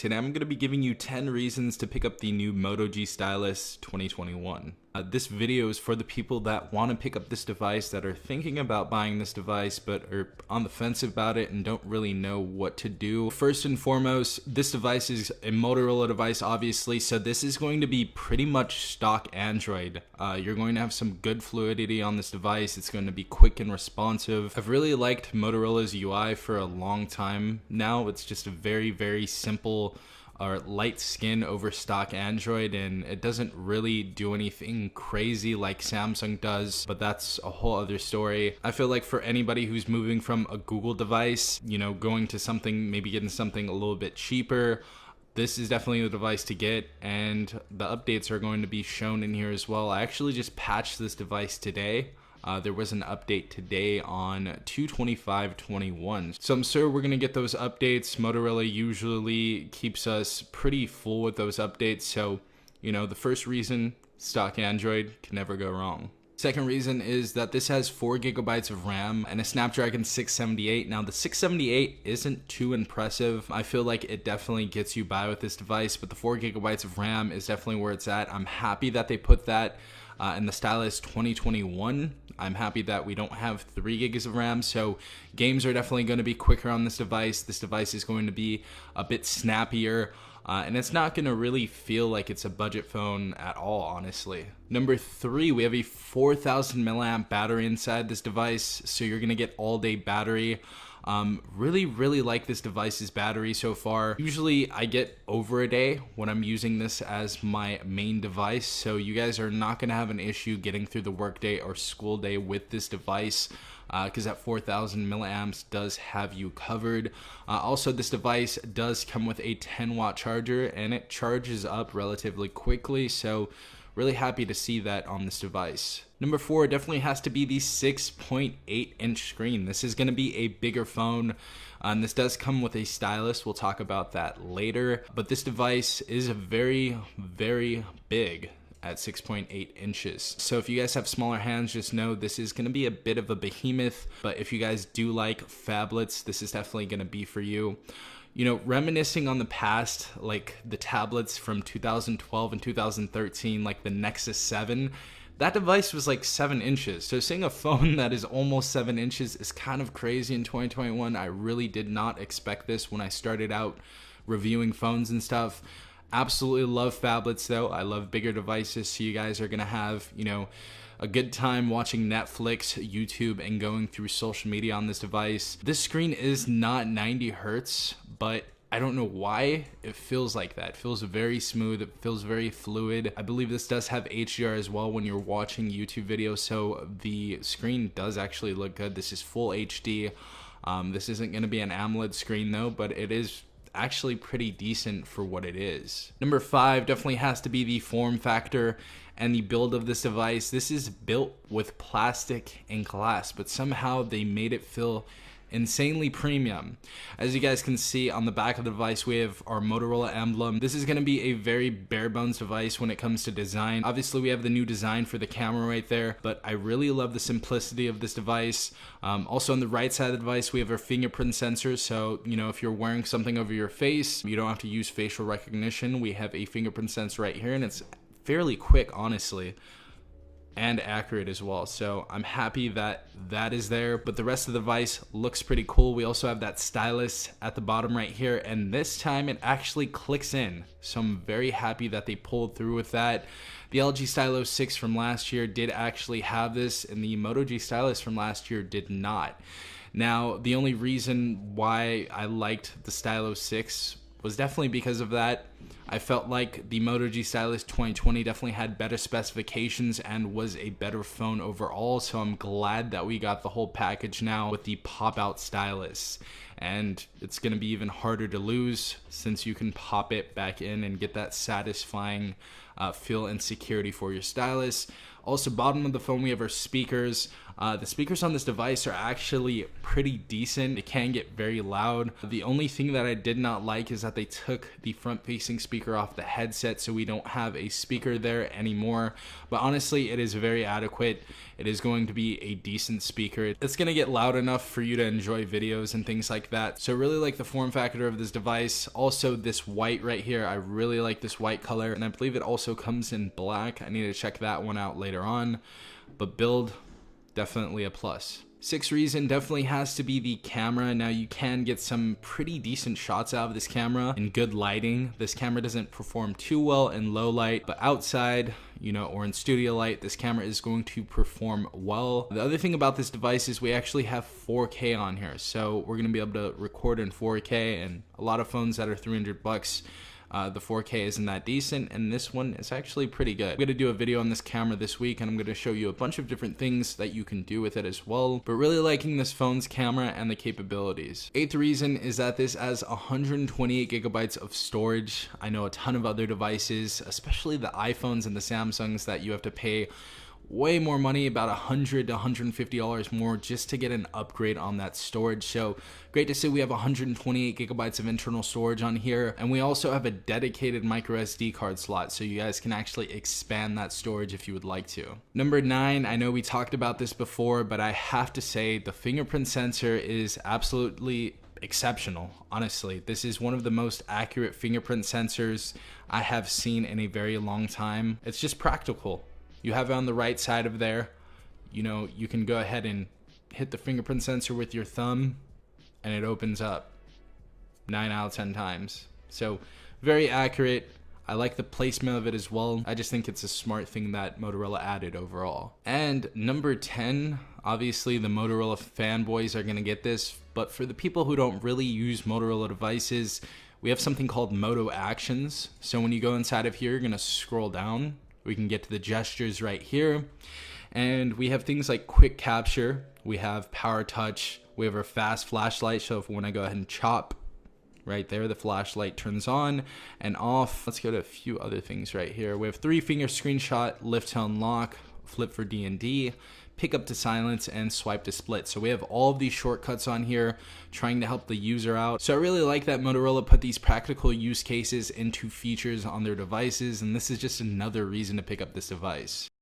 Today I'm going to be giving you 10 reasons to pick up the new Moto G Stylus 2021. This video is for the people that want to pick up this device, that are thinking about buying this device but are on the fence about it and don't really know what to do. First and foremost, this device is a Motorola device, obviously, so this is going to be pretty much stock Android. You're going to have some good fluidity on this device. It's going to be quick and responsive. I've really liked Motorola's UI for a long time now. It's just a very simple or light skin over stock Android, and it doesn't really do anything crazy like Samsung does, but that's a whole other story. I feel like for anybody who's moving from a Google device, going to something, maybe getting something a little bit cheaper, this is definitely the device to get, and the updates are going to be shown in here as well. I actually just patched this device today. There was an update today on 225.21. So I'm sure we're going to get those updates. Motorola usually keeps us pretty full with those updates. So, the first reason, stock Android, can never go wrong. Second reason is that this has 4 gigabytes of RAM and a Snapdragon 678. Now the 678 isn't too impressive. I feel like it definitely gets you by with this device, but the 4 gigabytes of RAM is definitely where it's at. I'm happy that they put that in the Stylus 2021. I'm happy that we don't have 3 gigs of RAM, so games are definitely going to be quicker on this device. This device is going to be a bit snappier, and it's not going to really feel like it's a budget phone at all, honestly. Number 3, we have a 4,000 milliamp battery inside this device, so you're going to get all-day battery. Really like this device's battery so far. Usually I get over a day when I'm using this as my main device, so you guys are not going to have an issue getting through the workday or school day with this device, because that 4,000 milliamps does have you covered. Also, this device does come with a 10-watt charger, and it charges up relatively quickly, so really happy to see that on this device. Number 4 definitely has to be the 6.8 inch screen. This is going to be a bigger phone, and this does come with a stylus. We'll talk about that later, but this device is very big at 6.8 inches. So if you guys have smaller hands, just know this is going to be a bit of a behemoth, but if you guys do like phablets, this is definitely going to be for you. Reminiscing on the past, like the tablets from 2012 and 2013, like the Nexus 7, that device was like 7 inches. So seeing a phone that is almost 7 inches is kind of crazy in 2021. I really did not expect this when I started out reviewing phones and stuff. Absolutely love phablets though. I love bigger devices, so you guys are going to have, a good time watching Netflix, YouTube, and going through social media on this device. This screen is not 90 hertz, but I don't know why it feels like that. It feels very smooth. It feels very fluid. I believe this does have HDR as well when you're watching YouTube videos, so the screen does actually look good. This is full HD. This isn't going to be an AMOLED screen though, but it is actually pretty decent for what it is. Number 5 definitely has to be the form factor and the build of this device. This is built with plastic and glass, but somehow they made it feel insanely premium. As you guys can see on the back of the device, we have our Motorola emblem. This is going to be a very bare bones device when it comes to design. Obviously we have the new design for the camera right there, but I really love the simplicity of this device. Also on the right side of the device, we have our fingerprint sensor, so if you're wearing something over your face, you don't have to use facial recognition. We have a fingerprint sensor right here, and it's fairly quick, honestly, and accurate as well. So I'm happy that that is there, but the rest of the device looks pretty cool. We also have that stylus at the bottom right here, and this time it actually clicks in, so I'm very happy that they pulled through with that. The LG Stylo 6 from last year did actually have this, and the Moto G Stylus from last year did not. Now, the only reason why I liked the Stylo 6 was definitely because of that. I felt like the Moto G Stylus 2020 definitely had better specifications and was a better phone overall, so I'm glad that we got the whole package now with the pop-out stylus. And it's going to be even harder to lose since you can pop it back in and get that satisfying feel and security for your stylus. Also, bottom of the phone, we have our speakers. The speakers on this device are actually pretty decent. It can get very loud. The only thing that I did not like is that they took the front-facing speaker off the headset, so we don't have a speaker there anymore. But honestly, it is very adequate. It is going to be a decent speaker. It's going to get loud enough for you to enjoy videos and things like that. So really like the form factor of this device. Also this white right here, I really like this white color, and I believe it also comes in black. I need to check that one out later on, but build, definitely a plus. Sixth reason definitely has to be the camera. Now you can get some pretty decent shots out of this camera in good lighting. This camera doesn't perform too well in low light, but outside, you know, or in studio light, this camera is going to perform well. The other thing about this device is we actually have 4K on here. So we're gonna be able to record in 4K, and a lot of phones that are 300 bucks, the 4K isn't that decent, and this one is actually pretty good. I'm gonna do a video on this camera this week, and I'm gonna show you a bunch of different things that you can do with it as well, but really liking this phone's camera and the capabilities. Eighth reason is that this has 128 gigabytes of storage. I know a ton of other devices, especially the iPhones and the Samsungs, that you have to pay way more money, about $100 to $150 more just to get an upgrade on that storage. So great to see we have 128 gigabytes of internal storage on here, and we also have a dedicated micro SD card slot, so you guys can actually expand that storage if you would like to. Number 9, I know we talked about this before, but I have to say the fingerprint sensor is absolutely exceptional. Honestly, this is one of the most accurate fingerprint sensors I have seen in a very long time. It's just practical. You have it on the right side of there. You know, you can go ahead and hit the fingerprint sensor with your thumb and it opens up 9 out of 10 times. So very accurate. I like the placement of it as well. I just think it's a smart thing that Motorola added overall. And number 10, obviously the Motorola fanboys are gonna get this, but for the people who don't really use Motorola devices, we have something called Moto Actions. So when you go inside of here, you're gonna scroll down. We can get to the gestures right here, and we have things like quick capture, we have power touch, we have our fast flashlight, so if when I go ahead and chop right there, the flashlight turns on and off. Let's go to a few other things right here. We have 3-finger screenshot, lift to unlock, flip for D&D, pick up to silence, and swipe to split. So we have all of these shortcuts on here trying to help the user out. So I really like that Motorola put these practical use cases into features on their devices, and this is just another reason to pick up this device.